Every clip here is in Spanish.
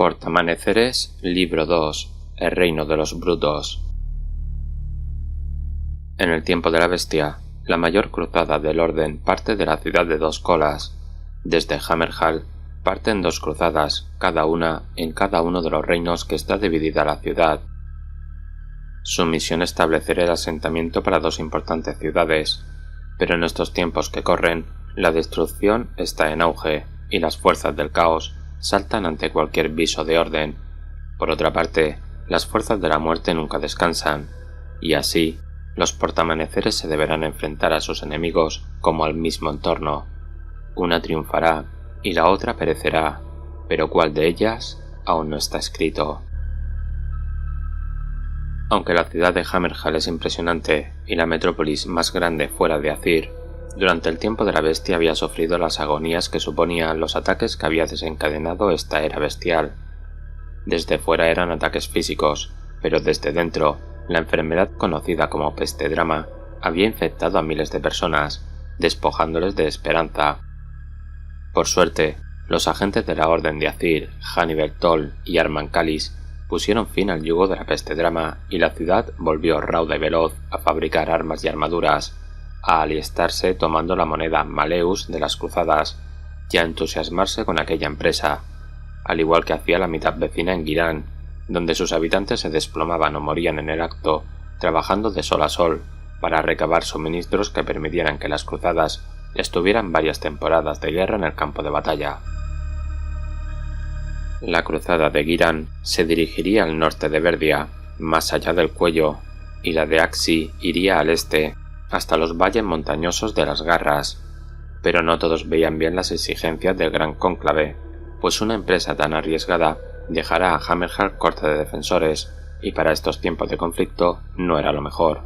Portamaneceres, Libro 2. El reino de los brutos. En el tiempo de la bestia, la mayor cruzada del orden parte de la ciudad de Dos Colas. Desde Hammerhall parten dos cruzadas, cada una en cada uno de los reinos que está dividida la ciudad. Su misión es establecer el asentamiento para dos importantes ciudades, pero en estos tiempos que corren, la destrucción está en auge y las fuerzas del caos saltan ante cualquier viso de orden. Por otra parte, las fuerzas de la muerte nunca descansan, y así, los portamaneceres se deberán enfrentar a sus enemigos como al mismo entorno. Una triunfará y la otra perecerá, pero cuál de ellas aún no está escrito. Aunque la ciudad de Hammerhall es impresionante y la metrópolis más grande fuera de Azyr, durante el tiempo de la bestia había sufrido las agonías que suponían los ataques que había desencadenado esta era bestial. Desde fuera eran ataques físicos, pero desde dentro, la enfermedad conocida como peste drama había infectado a miles de personas, despojándoles de esperanza. Por suerte, los agentes de la Orden de Azyr, Hannibal Toll y Arman Callis, pusieron fin al yugo de la peste drama y la ciudad volvió rauda y veloz a fabricar armas y armaduras, a alistarse tomando la moneda Maleus de las cruzadas y a entusiasmarse con aquella empresa, al igual que hacía la mitad vecina en Girán, donde sus habitantes se desplomaban o morían en el acto, trabajando de sol a sol, para recabar suministros que permitieran que las cruzadas estuvieran varias temporadas de guerra en el campo de batalla. La cruzada de Girán se dirigiría al norte de Verdia, más allá del Cuello, y la de Axi iría al este, hasta los valles montañosos de las Garras, pero no todos veían bien las exigencias del gran cónclave, pues una empresa tan arriesgada dejará a Hammerhall corta de defensores, y para estos tiempos de conflicto no era lo mejor.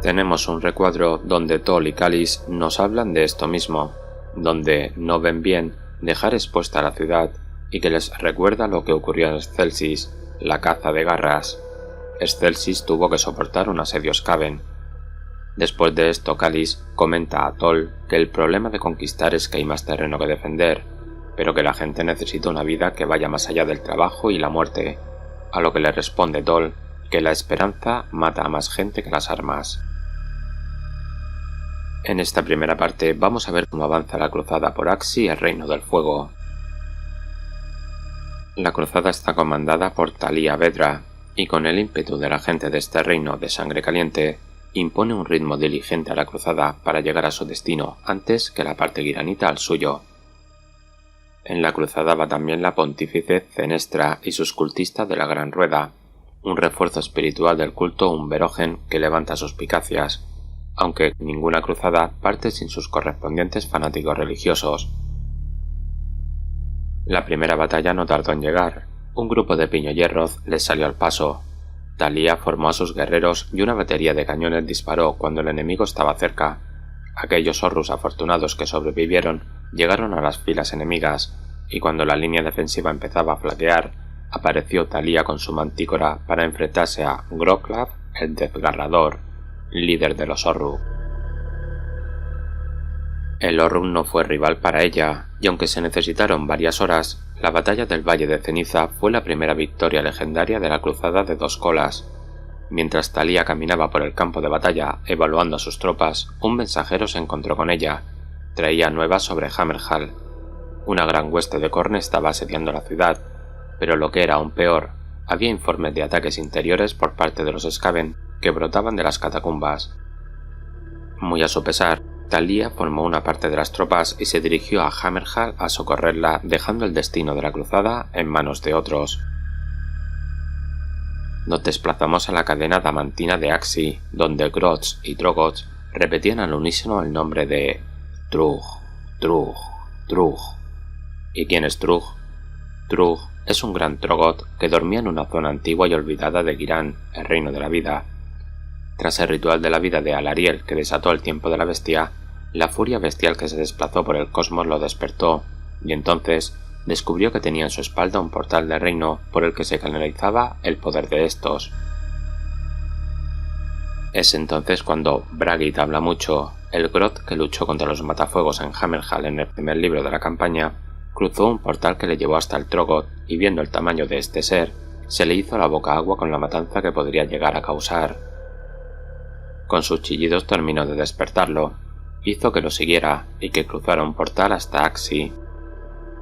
Tenemos un recuadro donde Toll y Callis nos hablan de esto mismo, donde no ven bien dejar expuesta la ciudad y que les recuerda lo que ocurrió en Excelsis, la caza de Garras. Excelsis tuvo que soportar un asedio Skaven. Después de esto, Callis comenta a Toll que el problema de conquistar es que hay más terreno que defender, pero que la gente necesita una vida que vaya más allá del trabajo y la muerte, a lo que le responde Toll que la esperanza mata a más gente que las armas. En esta primera parte vamos a ver cómo avanza la cruzada por Axi y el Reino del Fuego. La cruzada está comandada por Talía Vedra, y con el ímpetu de la gente de este reino de sangre caliente, impone un ritmo diligente a la cruzada para llegar a su destino antes que la parte giranita al suyo. En la cruzada va también la pontífice Cenestra y sus cultistas de la Gran Rueda, un refuerzo espiritual del culto Umberogen que levanta suspicacias, aunque ninguna cruzada parte sin sus correspondientes fanáticos religiosos. La primera batalla no tardó en llegar. Un grupo de piñoyerros les salió al paso. Talía formó a sus guerreros y una batería de cañones disparó cuando el enemigo estaba cerca. Aquellos Horrus afortunados que sobrevivieron llegaron a las filas enemigas, y cuando la línea defensiva empezaba a flaquear, apareció Talía con su mantícora para enfrentarse a Groklav el Desgarrador, líder de los Horrus. El Horrus no fue rival para ella, y aunque se necesitaron varias horas, la batalla del Valle de Ceniza fue la primera victoria legendaria de la cruzada de Dos Colas. Mientras Talía caminaba por el campo de batalla evaluando a sus tropas, un mensajero se encontró con ella. Traía nuevas sobre Hammerhall. Una gran hueste de Khorne estaba asediando la ciudad, pero lo que era aún peor, había informes de ataques interiores por parte de los Skaven que brotaban de las catacumbas. Muy a su pesar, Talía formó una parte de las tropas y se dirigió a Hammerhall a socorrerla, dejando el destino de la cruzada en manos de otros. Nos desplazamos a la cadena damantina de Axi, donde Grots y Trogots repetían al unísono el nombre de Trug, Trug, Trug. ¿Y quién es Trug? Trug es un gran Trogot que dormía en una zona antigua y olvidada de Girán, el reino de la vida. Tras el ritual de la vida de Alariel que desató el tiempo de la bestia, la furia bestial que se desplazó por el cosmos lo despertó, y entonces descubrió que tenía en su espalda un portal de reino por el que se canalizaba el poder de estos. Es entonces cuando Braggit habla mucho, el Grot que luchó contra los matafuegos en Hammerhall en el primer libro de la campaña, Cruzó un portal que le llevó hasta el Troggoth y viendo el tamaño de este ser, se le hizo la boca agua con la matanza que podría llegar a causar. Con sus chillidos terminó de despertarlo, hizo que lo siguiera y que cruzara un portal hasta Axii.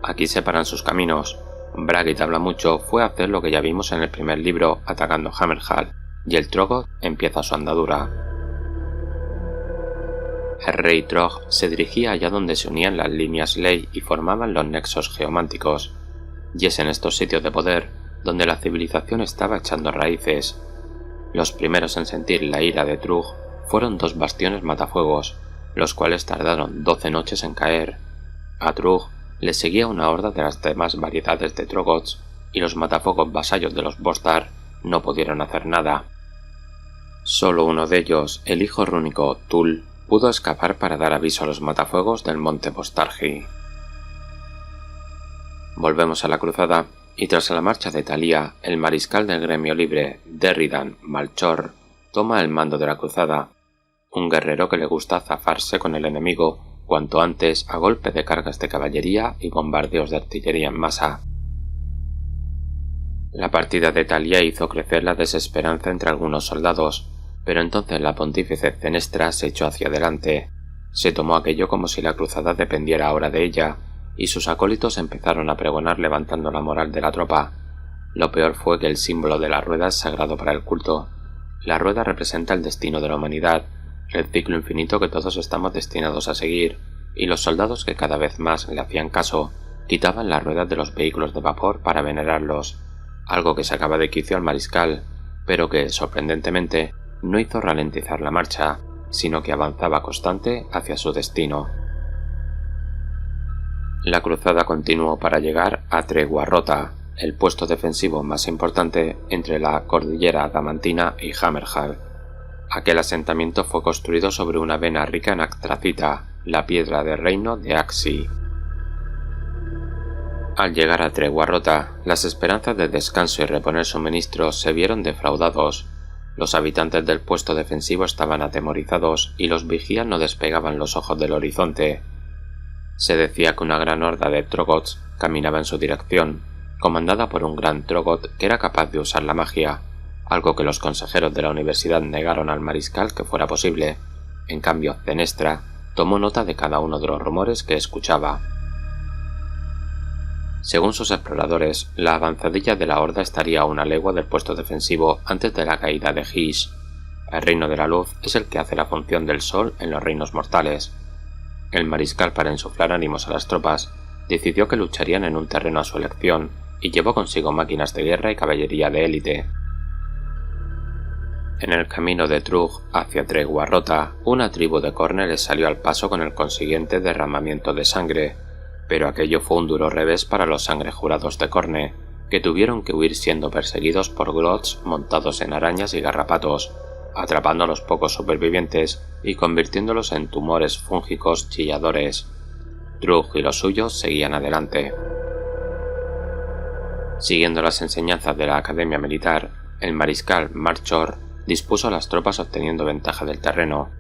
Aquí separan sus caminos. Braggit habla mucho fue a hacer lo que ya vimos en el primer libro atacando Hammerhall, y el Troggoth empieza su andadura. El rey Trog se dirigía allá donde se unían las líneas ley y formaban los nexos geománticos, y es en estos sitios de poder donde la civilización estaba echando raíces. Los primeros en sentir la ira de Trug fueron 2 bastiones matafuegos, los cuales tardaron 12 noches en caer. A Trug le seguía una horda de las demás variedades de Troggoths, y los matafuegos vasallos de los Bostar no pudieron hacer nada. Solo uno de ellos, el hijo rúnico Tul, pudo escapar para dar aviso a los matafuegos del monte Bostargi. Volvemos a la cruzada, y tras la marcha de Thalía, el mariscal del gremio libre, Derridan Malchor, toma el mando de la cruzada, un guerrero que le gusta zafarse con el enemigo cuanto antes a golpe de cargas de caballería y bombardeos de artillería en masa. La partida de Thalía hizo crecer la desesperanza entre algunos soldados, pero entonces la pontífice Zenestra se echó hacia adelante. Se tomó aquello como si la cruzada dependiera ahora de ella, y sus acólitos empezaron a pregonar levantando la moral de la tropa. Lo peor fue que el símbolo de la rueda es sagrado para el culto. La rueda representa el destino de la humanidad, el ciclo infinito que todos estamos destinados a seguir, y los soldados que cada vez más le hacían caso, quitaban las ruedas de los vehículos de vapor para venerarlos, algo que sacaba de quicio al mariscal, pero que, sorprendentemente, no hizo ralentizar la marcha, sino que avanzaba constante hacia su destino. La cruzada continuó para llegar a Tregua Rota, el puesto defensivo más importante entre la cordillera Adamantina y Hammerhall. Aquel asentamiento fue construido sobre una vena rica en Actracita, la piedra de reino de Axii. Al llegar a Tregua Rota, las esperanzas de descanso y reponer suministros se vieron defraudados. Los habitantes del puesto defensivo estaban atemorizados y los vigías no despegaban los ojos del horizonte. Se decía que una gran horda de Troggoths caminaba en su dirección, comandada por un gran Troggoth que era capaz de usar la magia, algo que los consejeros de la universidad negaron al mariscal que fuera posible. En cambio, Zenestra tomó nota de cada uno de los rumores que escuchaba. Según sus exploradores, la avanzadilla de la horda estaría a 1 legua del puesto defensivo antes de la caída de Hysh. El reino de la luz es el que hace la función del sol en los reinos mortales. El mariscal, para insuflar ánimos a las tropas, decidió que lucharían en un terreno a su elección y llevó consigo máquinas de guerra y caballería de élite. En el camino de Trug hacia Tregua Rota, una tribu de Khorne les salió al paso con el consiguiente derramamiento de sangre, pero aquello fue un duro revés para los sangrejurados de Khorne, que tuvieron que huir siendo perseguidos por Grots montados en arañas y garrapatos, atrapando a los pocos supervivientes y convirtiéndolos en tumores fúngicos chilladores. Trug y los suyos seguían adelante. Siguiendo las enseñanzas de la academia militar, el mariscal Malchor dispuso a las tropas obteniendo ventaja del terreno.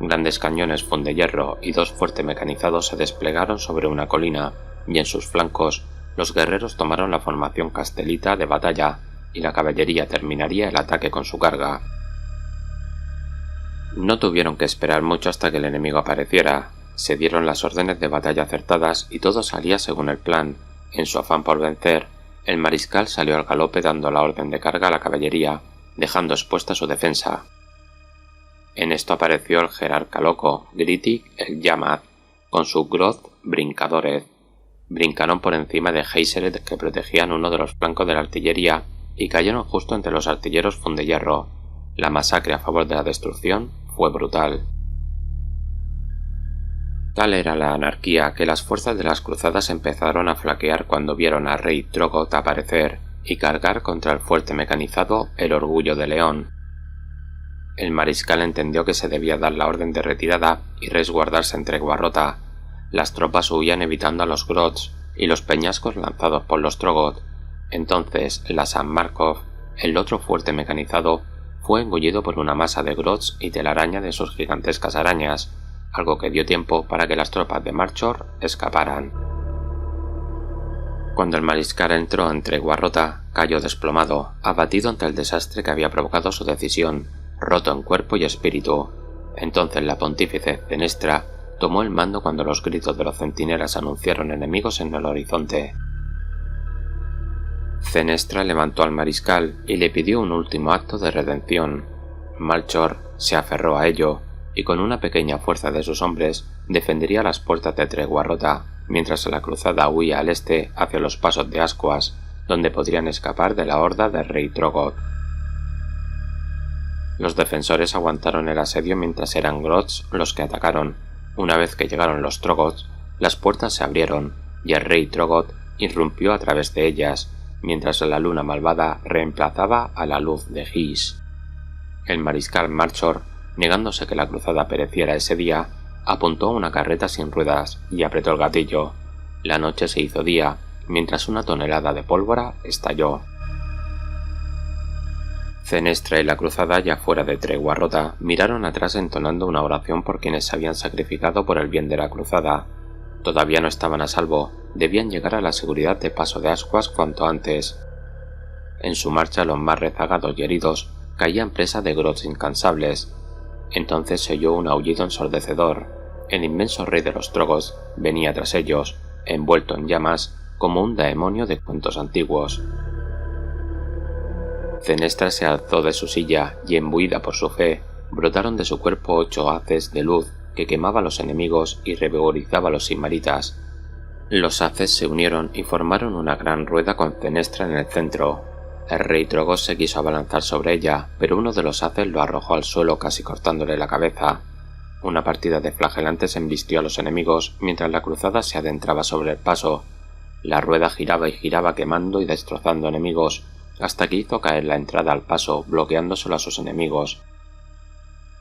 Grandes cañones fundehierro y 2 fuertes mecanizados se desplegaron sobre una colina, y en sus flancos los guerreros tomaron la formación castelita de batalla, y la caballería terminaría el ataque con su carga. No tuvieron que esperar mucho hasta que el enemigo apareciera. Se dieron las órdenes de batalla acertadas y todo salía según el plan. En su afán por vencer, el mariscal salió al galope dando la orden de carga a la caballería, dejando expuesta su defensa. En esto apareció el jerarca loco, Gritik el Yamad, con su Groth brincadores. Brincaron por encima de Heiseret que protegían uno de los flancos de la artillería y cayeron justo entre los artilleros fundehierro. La masacre a favor de la destrucción fue brutal. Tal era la anarquía que las fuerzas de las cruzadas empezaron a flaquear cuando vieron a rey Troggoth aparecer y cargar contra el fuerte mecanizado el Orgullo de León. El mariscal entendió que se debía dar la orden de retirada y resguardarse en Tregua Rota. Las tropas huían evitando a los Grots y los peñascos lanzados por los Troggoth. Entonces la San Markov, el otro fuerte mecanizado, fue engullido por una masa de Grots y telaraña de sus gigantescas arañas, algo que dio tiempo para que las tropas de Malchor escaparan. Cuando el mariscal entró en tregua rota, cayó desplomado, abatido ante el desastre que había provocado su decisión, roto en cuerpo y espíritu. Entonces la pontífice Cenestra tomó el mando cuando los gritos de los centinelas anunciaron enemigos en el horizonte. Cenestra levantó al mariscal y le pidió un último acto de redención. Malchor se aferró a ello, y con una pequeña fuerza de sus hombres defendería las puertas de tregua rota, mientras la cruzada huía al este hacia los pasos de Ascuas, donde podrían escapar de la horda del rey Trogoth. Los defensores aguantaron el asedio mientras eran Grots los que atacaron. Una vez que llegaron los Trogoths, las puertas se abrieron, y el rey Trogoth irrumpió a través de ellas, mientras la luna malvada reemplazaba a la luz de Hys. El mariscal Malchor, negándose que la cruzada pereciera ese día, apuntó una carreta sin ruedas y apretó el gatillo. La noche se hizo día, mientras una tonelada de pólvora estalló. Cenestra y la cruzada, ya fuera de tregua rota, miraron atrás entonando una oración por quienes se habían sacrificado por el bien de la cruzada. Todavía no estaban a salvo, debían llegar a la seguridad de Paso de Ascuas cuanto antes. En su marcha los más rezagados y heridos caían presa de grots incansables. Entonces se oyó un aullido ensordecedor. El inmenso rey de los Trogoths venía tras ellos, envuelto en llamas, como un demonio de cuentos antiguos. Cenestra se alzó de su silla y, imbuida por su fe, brotaron de su cuerpo 8 haces de luz que quemaba a los enemigos y revigorizaba a los Sigmaritas. Los haces se unieron y formaron una gran rueda con Cenestra en el centro. El rey Trogoth se quiso abalanzar sobre ella, pero uno de los haces lo arrojó al suelo casi cortándole la cabeza. Una partida de flagelantes embistió a los enemigos mientras la cruzada se adentraba sobre el paso. La rueda giraba y giraba quemando y destrozando enemigos, hasta que hizo caer la entrada al paso, bloqueándoselo a sus enemigos.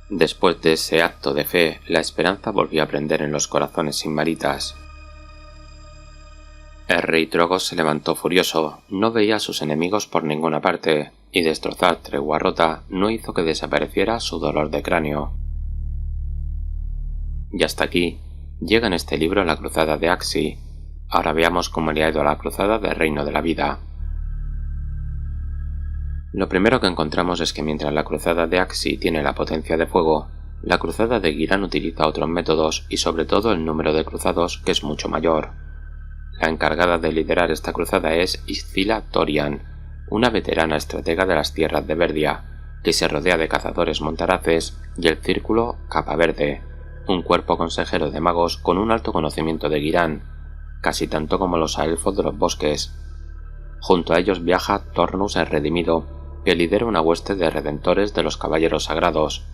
Después de ese acto de fe, la esperanza volvió a prender en los corazones sigmaritas. El rey Trogoth se levantó furioso, no veía a sus enemigos por ninguna parte, y destrozar tregua rota no hizo que desapareciera su dolor de cráneo. Y hasta aquí llega en este libro la cruzada de Axii. Ahora veamos cómo le ha ido a la cruzada del Reino de la Vida. Lo primero que encontramos es que mientras la cruzada de Axii tiene la potencia de fuego, la cruzada de Ghiran utiliza otros métodos y sobre todo el número de cruzados, que es mucho mayor. La encargada de liderar esta cruzada es Iscila Torian, una veterana estratega de las tierras de Verdia, que se rodea de cazadores montaraces y el Círculo Capa Verde, un cuerpo consejero de magos con un alto conocimiento de Ghiran, casi tanto como los elfos de los bosques. Junto a ellos viaja Tornus el Redimido, que lidera una hueste de redentores de los caballeros sagrados.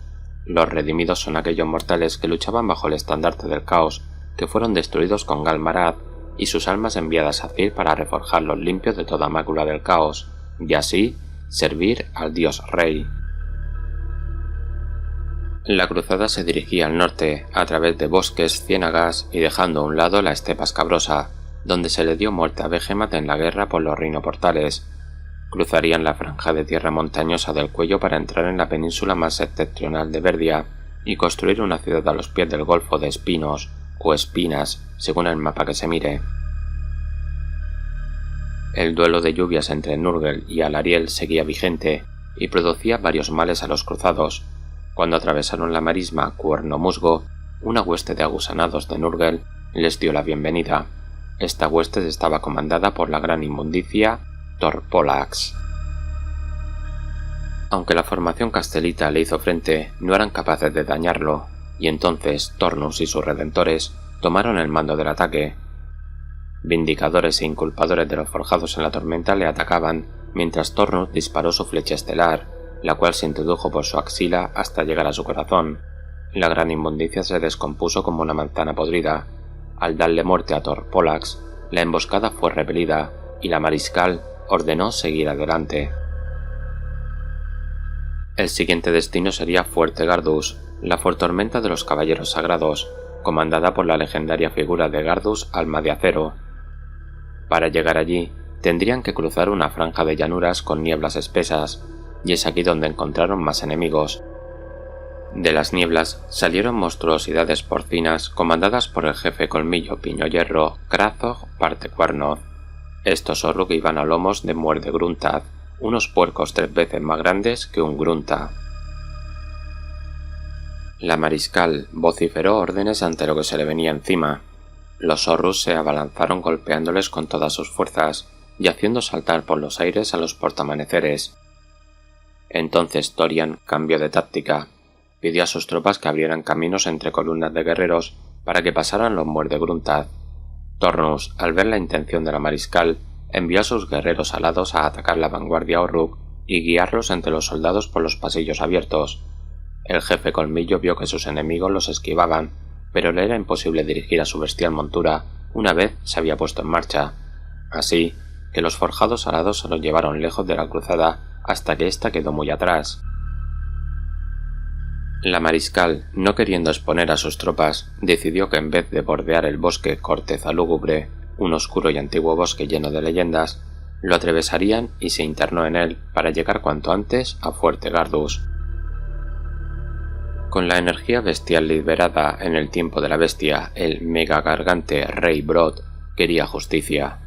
Los redimidos son aquellos mortales que luchaban bajo el estandarte del caos, que fueron destruidos con Galmarad, y sus almas enviadas a Cir para reforjarlos limpios de toda mácula del caos, y así servir al dios rey. La cruzada se dirigía al norte, a través de bosques, ciénagas y dejando a un lado la estepa escabrosa, donde se le dio muerte a Behemoth en la guerra por los reinoportales. Cruzarían la franja de tierra montañosa del Cuello para entrar en la península más septentrional de Verdia y construir una ciudad a los pies del Golfo de Espinos, o Espinas, según el mapa que se mire. El duelo de lluvias entre Nurgle y Alariel seguía vigente y producía varios males a los cruzados. Cuando atravesaron la marisma Cuerno Musgo, una hueste de agusanados de Nurgle les dio la bienvenida. Esta hueste estaba comandada por la gran inmundicia Thor-Polax. Aunque la formación castelita le hizo frente, no eran capaces de dañarlo, y entonces Tornus y sus redentores tomaron el mando del ataque. Vindicadores e inculpadores de los forjados en la tormenta le atacaban, mientras Tornus disparó su flecha estelar, la cual se introdujo por su axila hasta llegar a su corazón. La gran inmundicia se descompuso como una manzana podrida. Al darle muerte a Thor-Polax, la emboscada fue repelida, y la mariscal ordenó seguir adelante. El siguiente destino sería Fuerte Gardus, la fortormenta de los caballeros sagrados, comandada por la legendaria figura de Gardus Alma de Acero. Para llegar allí, tendrían que cruzar una franja de llanuras con nieblas espesas, y es aquí donde encontraron más enemigos. De las nieblas salieron monstruosidades porcinas comandadas por el jefe Colmillo Piño Hierro Krazog Partecuernoth. Estos Orruk iban a lomos de Muerde Gruntad, unos puercos 3 veces más grandes que un grunta. La mariscal vociferó órdenes ante lo que se le venía encima. Los Orrus se abalanzaron golpeándoles con todas sus fuerzas y haciendo saltar por los aires a los portamaneceres. Entonces Thorian cambió de táctica. Pidió a sus tropas que abrieran caminos entre columnas de guerreros para que pasaran los Muerde Gruntad. Tornus, al ver la intención de la mariscal, envió a sus guerreros alados a atacar la vanguardia Orruk y guiarlos entre los soldados por los pasillos abiertos. El jefe Colmillo vio que sus enemigos los esquivaban, pero le era imposible dirigir a su bestial montura una vez se había puesto en marcha. Así que los forjados alados se los llevaron lejos de la cruzada hasta que ésta quedó muy atrás. La mariscal, no queriendo exponer a sus tropas, decidió que en vez de bordear el bosque Corteza Lúgubre, un oscuro y antiguo bosque lleno de leyendas, lo atravesarían y se internó en él para llegar cuanto antes a Fuerte Gardus. Con la energía bestial liberada en el tiempo de la bestia, el mega gargante Rey Brod quería justicia.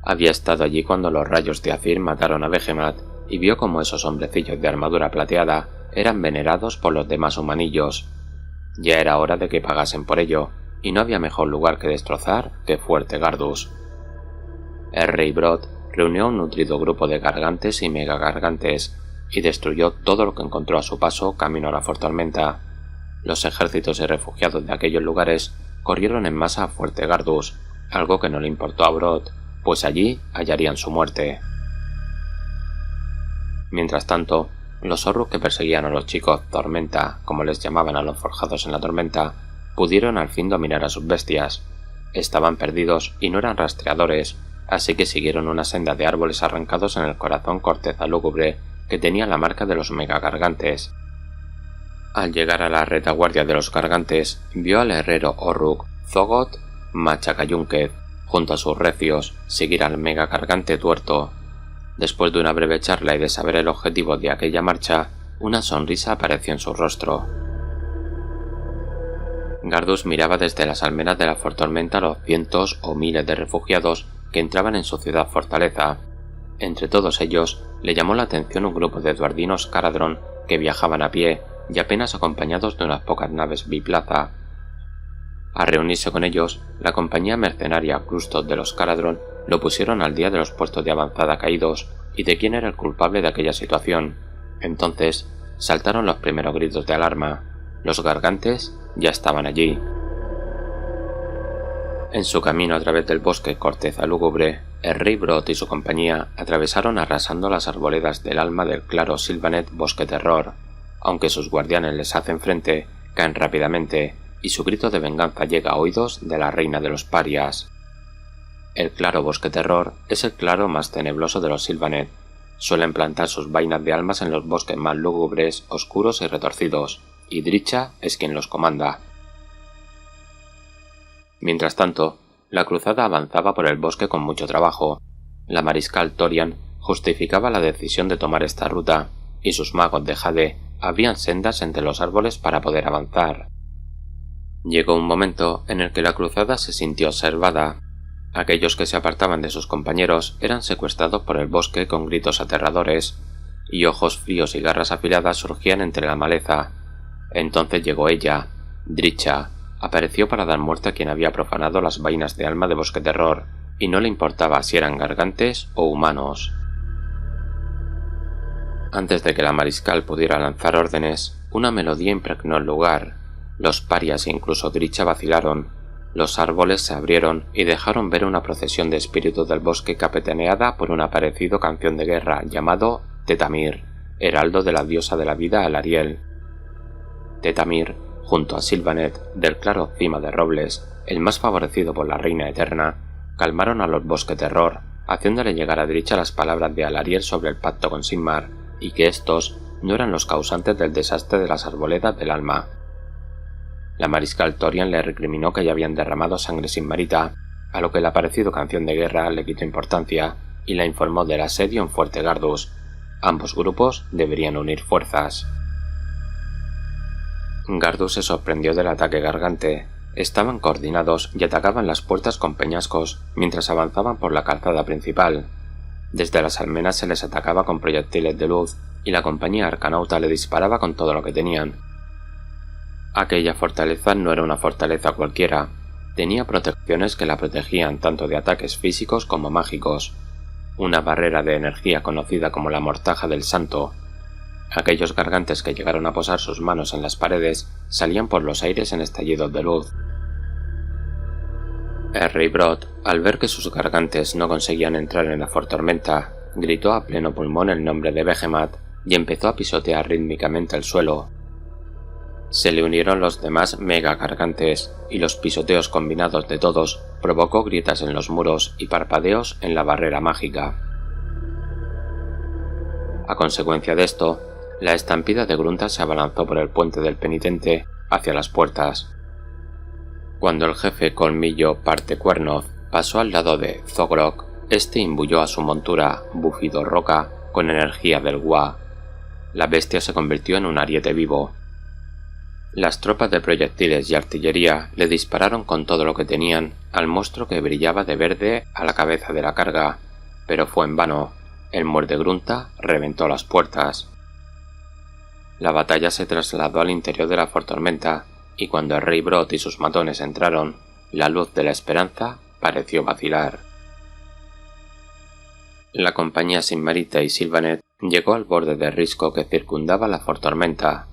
Había estado allí cuando los rayos de Azir mataron a Behemat y vio cómo esos hombrecillos de armadura plateada eran venerados por los demás humanillos. Ya era hora de que pagasen por ello, y no había mejor lugar que destrozar que Fuerte Gardus. El Rey Brod reunió un nutrido grupo de gargantes y mega gargantes y destruyó todo lo que encontró a su paso camino a la Fortormenta. Los ejércitos y refugiados de aquellos lugares corrieron en masa a Fuerte Gardus, algo que no le importó a Brod, pues allí hallarían su muerte. Mientras tanto, los Orruk que perseguían a los chicos Tormenta, como les llamaban a los forjados en la tormenta, pudieron al fin dominar a sus bestias. Estaban perdidos y no eran rastreadores, así que siguieron una senda de árboles arrancados en el corazón Corteza Lúgubre, que tenía la marca de los megagargantes. Al llegar a la retaguardia de los gargantes, vio al herrero Orruk Zogot Machacayunquez, junto a sus recios, seguir al megagargante tuerto. Después de una breve charla y de saber el objetivo de aquella marcha, una sonrisa apareció en su rostro. Gardus miraba desde las almenas de la Fortormenta a los cientos o miles de refugiados que entraban en su ciudad fortaleza. Entre todos ellos, le llamó la atención un grupo de eduardinos Caradron que viajaban a pie y apenas acompañados de unas pocas naves biplaza. Al reunirse con ellos, la compañía mercenaria Crustos de los Caradron lo pusieron al día de los puestos de avanzada caídos y de quién era el culpable de aquella situación. Entonces, saltaron los primeros gritos de alarma. Los gargantes ya estaban allí. En su camino a través del bosque Corteza Lúgubre, el Rey Brod y su compañía atravesaron arrasando las arboledas del alma del claro Sylvaneth Bosque Terror. Aunque sus guardianes les hacen frente, caen rápidamente, y su grito de venganza llega a oídos de la reina de los parias. El claro Bosque Terror es el claro más tenebroso de los Sylvaneth. Suelen plantar sus vainas de almas en los bosques más lúgubres, oscuros y retorcidos, y Drycha es quien los comanda. Mientras tanto, la cruzada avanzaba por el bosque con mucho trabajo. La mariscal Thorian justificaba la decisión de tomar esta ruta, y sus magos de Jade abrían sendas entre los árboles para poder avanzar. Llegó un momento en el que la cruzada se sintió observada. Aquellos que se apartaban de sus compañeros eran secuestrados por el bosque con gritos aterradores, y ojos fríos y garras afiladas surgían entre la maleza. Entonces llegó ella, Drycha. Apareció para dar muerte a quien había profanado las vainas de alma de Bosque Terror, y no le importaba si eran gargantes o humanos. Antes de que la mariscal pudiera lanzar órdenes, una melodía impregnó el lugar. Los parias e incluso Drycha vacilaron. Los árboles se abrieron y dejaron ver una procesión de espíritus del bosque capitaneada por un aparecido campeón de guerra llamado Tetamir, heraldo de la diosa de la vida Alariel. Tetamir, junto a Sylvaneth, del claro Cima de Robles, el más favorecido por la Reina Eterna, calmaron a los Bosque Terror, haciéndole llegar a Drycha las palabras de Alariel sobre el pacto con Sigmar, y que estos no eran los causantes del desastre de las arboledas del alma. La mariscal Thorian le recriminó que ya habían derramado sangre sigmarita, a lo que el aparecido campeón de guerra le quitó importancia, y la informó del asedio en Fuerte Gardus. Ambos grupos deberían unir fuerzas. Gardus se sorprendió del ataque gargante. estaban coordinados y atacaban las puertas con peñascos mientras avanzaban por la calzada principal. Desde las almenas se les atacaba con proyectiles de luz y la compañía arcanauta le disparaba con todo lo que tenían. Aquella fortaleza no era una fortaleza cualquiera, tenía protecciones que la protegían tanto de ataques físicos como mágicos. Una barrera de energía conocida como la Mortaja del Santo. Aquellos gargantes que llegaron a posar sus manos en las paredes salían por los aires en estallidos de luz. El rey Brod, al ver que sus gargantes no conseguían entrar en la fortormenta, gritó a pleno pulmón el nombre de Behemat y empezó a pisotear rítmicamente el suelo. Se le unieron los demás mega gargantes, y los pisoteos combinados de todos provocó grietas en los muros y parpadeos en la barrera mágica. A consecuencia de esto, la estampida de gruntas se abalanzó por el puente del penitente hacia las puertas. Cuando el jefe Colmillo Partecuernos pasó al lado de Zogrok, este imbuyó a su montura Búfido Roca con energía del Gua. La bestia se convirtió en un ariete vivo. Las tropas de proyectiles y artillería le dispararon con todo lo que tenían al monstruo que brillaba de verde a la cabeza de la carga, pero fue en vano. El muerde-grunta reventó las puertas. La batalla se trasladó al interior de la fortormenta, y cuando el rey Brod y sus matones entraron, la luz de la esperanza pareció vacilar. La compañía Sinmarita y Sylvanet llegó al borde del risco que circundaba la fortormenta.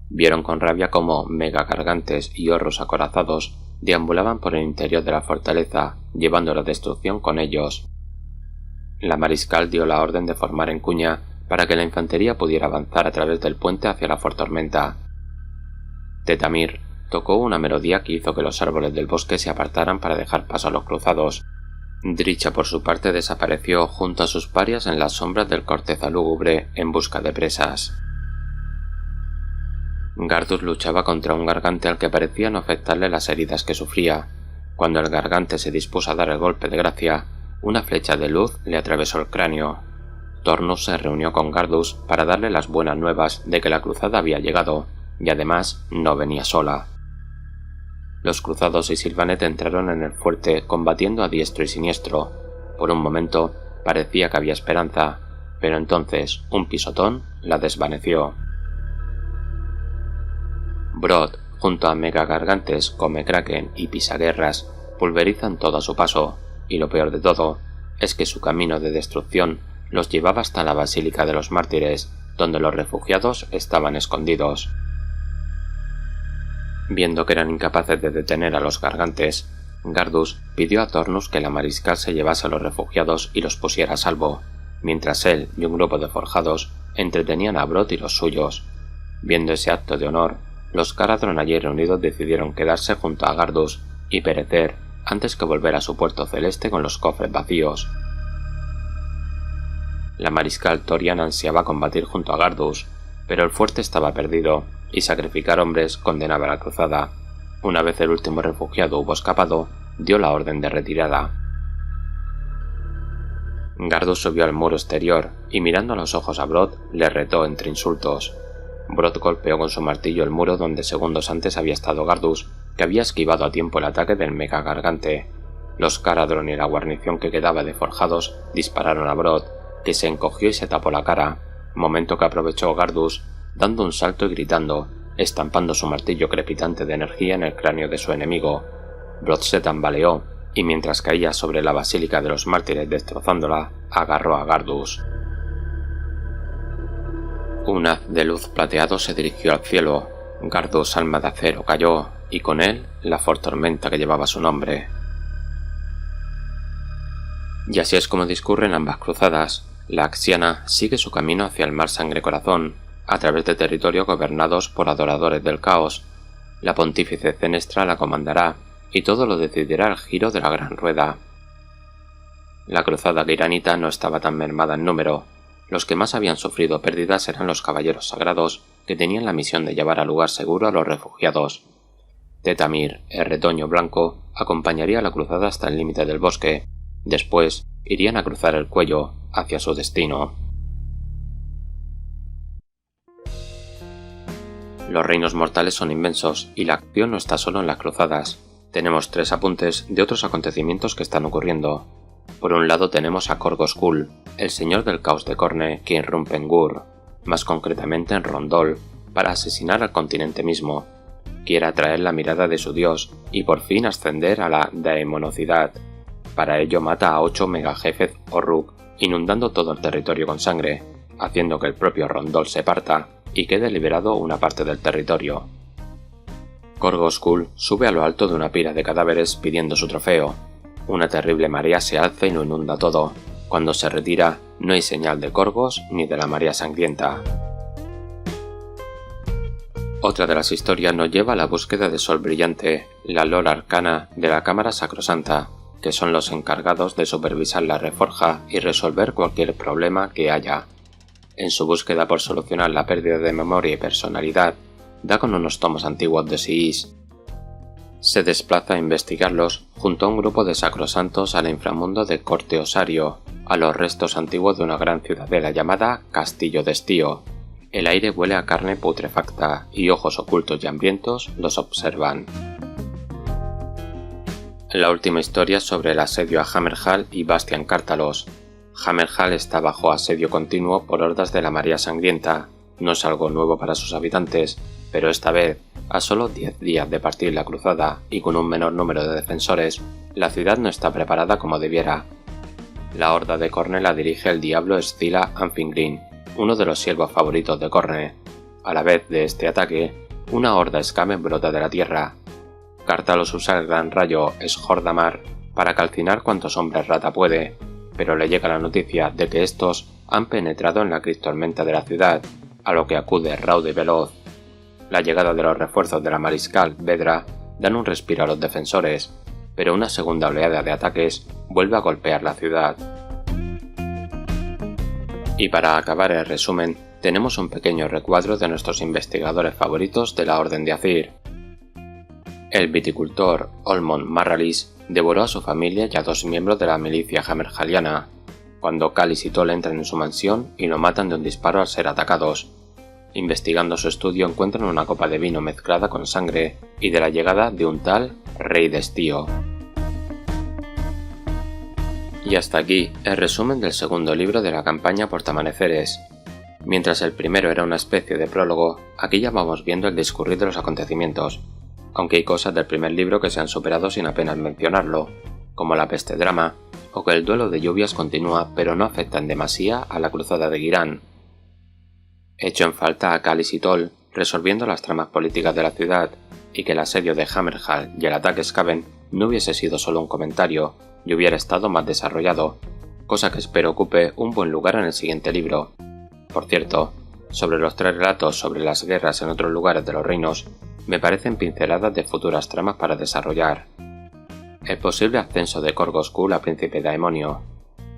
Vieron con rabia cómo megagargantes y horros acorazados deambulaban por el interior de la fortaleza, llevando la destrucción con ellos. La mariscal dio la orden de formar en cuña para que la infantería pudiera avanzar a través del puente hacia la fortormenta. Tetamir tocó una melodía que hizo que los árboles del bosque se apartaran para dejar paso a los cruzados. Dricha, por su parte, desapareció junto a sus parias en las sombras del corteza lúgubre en busca de presas. Gardus luchaba contra un gargante al que parecía no afectarle las heridas que sufría. Cuando el gargante se dispuso a dar el golpe de gracia, una flecha de luz le atravesó el cráneo. Tornus se reunió con Gardus para darle las buenas nuevas de que la cruzada había llegado, y además no venía sola. Los cruzados y Sylvanet entraron en el fuerte combatiendo a diestro y siniestro. Por un momento parecía que había esperanza, pero entonces un pisotón la desvaneció. Brod, junto a megagargantes come Kraken y pisaguerras, pulverizan todo a su paso, y lo peor de todo es que su camino de destrucción los llevaba hasta la Basílica de los Mártires, donde los refugiados estaban escondidos. Viendo que eran incapaces de detener a los gargantes, Gardus pidió a Tornus que la mariscal se llevase a los refugiados y los pusiera a salvo, mientras él y un grupo de forjados entretenían a Brod y los suyos. Viendo ese acto de honor, los Caradhran allí reunidos decidieron quedarse junto a Gardus y perecer antes que volver a su puerto celeste con los cofres vacíos. La mariscal Thorian ansiaba combatir junto a Gardus, pero el fuerte estaba perdido y sacrificar hombres condenaba a la cruzada. Una vez el último refugiado hubo escapado, dio la orden de retirada. Gardus subió al muro exterior y mirando a los ojos a Brod le retó entre insultos. Brod golpeó con su martillo el muro donde segundos antes había estado Gardus, que había esquivado a tiempo el ataque del megagargante. Los Caradhran y la guarnición que quedaba de forjados dispararon a Brod, que se encogió y se tapó la cara, momento que aprovechó Gardus, dando un salto y gritando, estampando su martillo crepitante de energía en el cráneo de su enemigo. Brod se tambaleó, y mientras caía sobre la Basílica de los Mártires destrozándola, agarró a Gardus. Un haz de luz plateado se dirigió al cielo. Gardus, alma de acero, cayó, y con él la fortormenta que llevaba su nombre. Y así es como discurren ambas cruzadas. La Axiana sigue su camino hacia el mar Sangre Corazón, a través de territorios gobernados por adoradores del caos. La pontífice Zenestra la comandará, y todo lo decidirá el giro de la gran rueda. La cruzada giranita no estaba tan mermada en número. Los que más habían sufrido pérdidas eran los caballeros sagrados, que tenían la misión de llevar a lugar seguro a los refugiados. Tetamir, el retoño blanco, acompañaría a la cruzada hasta el límite del bosque. Después, irían a cruzar el cuello hacia su destino. Los reinos mortales son inmensos, y la acción no está solo en las cruzadas. Tenemos 3 apuntes de otros acontecimientos que están ocurriendo. Por un lado tenemos a Korgoskul, el señor del caos de Corne que irrumpe en Gur, más concretamente en Rondol, para asesinar al continente mismo. Quiere atraer la mirada de su dios y por fin ascender a la daemonocidad. Para ello mata a 8 megajefes Orruk, inundando todo el territorio con sangre, haciendo que el propio Rondol se parta y quede liberado una parte del territorio. Korgoskul sube a lo alto de una pila de cadáveres pidiendo su trofeo. Una terrible marea se alza y lo inunda todo. Cuando se retira, no hay señal de Korgos ni de la marea sangrienta. Otra de las historias nos lleva a la búsqueda de Sol Brillante, la Lor Arcana de la Cámara Sacrosanta, que son los encargados de supervisar la reforja y resolver cualquier problema que haya. En su búsqueda por solucionar la pérdida de memoria y personalidad, da con unos tomos antiguos de Siis. Se desplaza a investigarlos junto a un grupo de sacrosantos al inframundo de Corte Osario, a los restos antiguos de una gran ciudadela llamada Castillo de Estío. El aire huele a carne putrefacta y ojos ocultos y hambrientos los observan. La última historia es sobre el asedio a Hammerhall y Bastian Cártalos. Hammerhall está bajo asedio continuo por hordas de la Marea Sangrienta. No es algo nuevo para sus habitantes, pero esta vez, a solo 10 días de partir la cruzada y con un menor número de defensores, la ciudad no está preparada como debiera. La horda de Corne la dirige el diablo Scylla Anfingrin, uno de los siervos favoritos de Corne. A la vez de este ataque, una horda Skamen brota de la tierra. Cártalos usa el gran rayo Shordamar para calcinar cuantos hombres rata puede, pero le llega la noticia de que estos han penetrado en la criptormenta de la ciudad, a lo que acude raudo y veloz. La llegada de los refuerzos de la mariscal Vedra dan un respiro a los defensores, pero una segunda oleada de ataques vuelve a golpear la ciudad. Y para acabar el resumen, tenemos un pequeño recuadro de nuestros investigadores favoritos de la Orden de Azir. El viticultor Olmon Marralis devoró a su familia y a 2 miembros de la milicia hammerhalliana, cuando Callis y Tol entran en su mansión y lo matan de un disparo al ser atacados. Investigando su estudio encuentran una copa de vino mezclada con sangre y de la llegada de un tal Rey de Estío. Y hasta aquí el resumen del segundo libro de la campaña Portamaneceres. Mientras el primero era una especie de prólogo, aquí ya vamos viendo el discurrir de los acontecimientos, aunque hay cosas del primer libro que se han superado sin apenas mencionarlo, como la peste drama, o que el duelo de lluvias continúa pero no afecta en demasía a la cruzada de Ghiran. Echo en falta a Callis y Tol resolviendo las tramas políticas de la ciudad, y que el asedio de Hammerhall y el ataque Skaven no hubiese sido solo un comentario y hubiera estado más desarrollado, cosa que espero ocupe un buen lugar en el siguiente libro. Por cierto, sobre los 3 relatos sobre las guerras en otros lugares de los reinos, me parecen pinceladas de futuras tramas para desarrollar. El posible ascenso de Korgoskul a príncipe daemonio,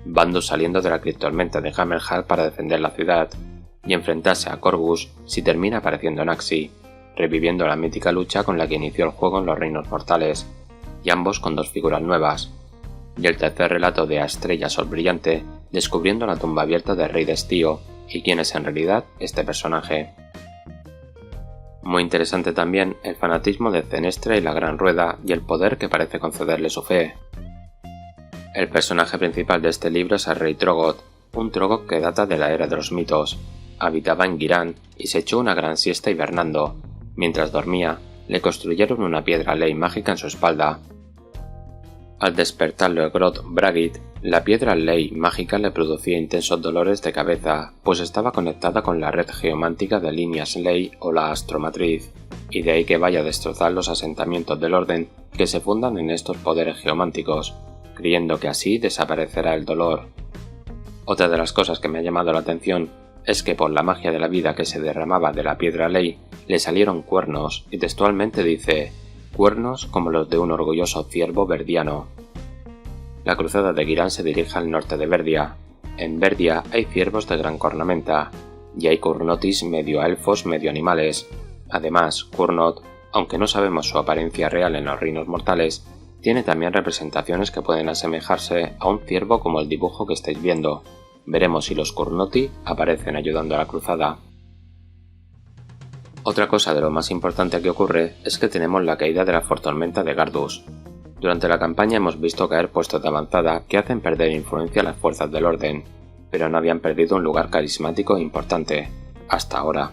bandos saliendo de la criptormenta de Hammerhall para defender la ciudad, y enfrentarse a Corvus si termina apareciendo Naxi, reviviendo la mítica lucha con la que inició el juego en los reinos mortales, y ambos con 2 figuras nuevas, y el tercer relato de Estrella Sol Brillante, descubriendo la tumba abierta del Rey de Estío y quién es en realidad este personaje. Muy interesante también el fanatismo de Zenestra y la Gran Rueda y el poder que parece concederle su fe. El personaje principal de este libro es el Rey Trogot, un Trogot que data de la era de los mitos. Habitaba en Ghiran y se echó una gran siesta hibernando. Mientras dormía, le construyeron una piedra ley mágica en su espalda. Al despertarlo el Groth Bragit, la piedra ley mágica le producía intensos dolores de cabeza, pues estaba conectada con la red geomántica de líneas ley o la astromatriz, y de ahí que vaya a destrozar los asentamientos del orden que se fundan en estos poderes geománticos, creyendo que así desaparecerá el dolor. Otra de las cosas que me ha llamado la atención es que por la magia de la vida que se derramaba de la piedra ley, le salieron cuernos, y textualmente dice: cuernos como los de un orgulloso ciervo verdiano. La cruzada de Ghiran se dirige al norte de Verdia. En Verdia hay ciervos de gran cornamenta, y hay Kurnotis medio elfos medio animales. Además, Kurnot, aunque no sabemos su apariencia real en los reinos mortales, tiene también representaciones que pueden asemejarse a un ciervo como el dibujo que estáis viendo. Veremos si los Kurnoti aparecen ayudando a la cruzada. Otra cosa de lo más importante que ocurre es que tenemos la caída de la fortormenta de Gardus. Durante la campaña hemos visto caer puestos de avanzada que hacen perder influencia a las fuerzas del orden, pero no habían perdido un lugar carismático e importante, hasta ahora.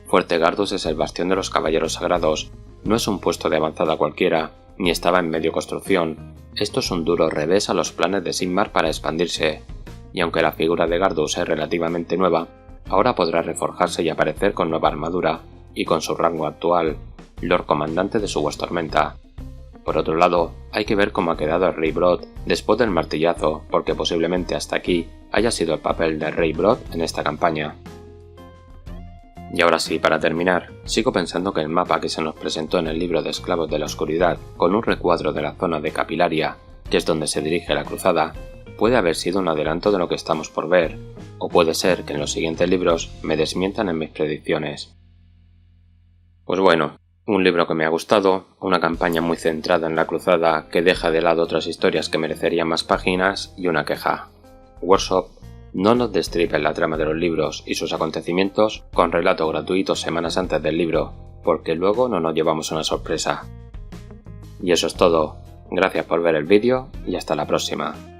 Fuerte Gardus es el bastión de los caballeros sagrados, no es un puesto de avanzada cualquiera, ni estaba en medio construcción. Esto es un duro revés a los planes de Sigmar para expandirse, y aunque la figura de Gardus es relativamente nueva, ahora podrá reforjarse y aparecer con nueva armadura, y con su rango actual, Lord Comandante de su Tormenta. Por otro lado, hay que ver cómo ha quedado el Rey Brood después del martillazo, porque posiblemente hasta aquí haya sido el papel del Rey Brood en esta campaña. Y ahora sí, para terminar, sigo pensando que el mapa que se nos presentó en el libro de Esclavos de la Oscuridad, con un recuadro de la zona de Capilaria, que es donde se dirige la cruzada, puede haber sido un adelanto de lo que estamos por ver, o puede ser que en los siguientes libros me desmientan en mis predicciones. Pues bueno, un libro que me ha gustado, una campaña muy centrada en la cruzada que deja de lado otras historias que merecerían más páginas y una queja. Workshop, no nos destripen la trama de los libros y sus acontecimientos con relato gratuito semanas antes del libro, porque luego no nos llevamos una sorpresa. Y eso es todo, gracias por ver el vídeo y hasta la próxima.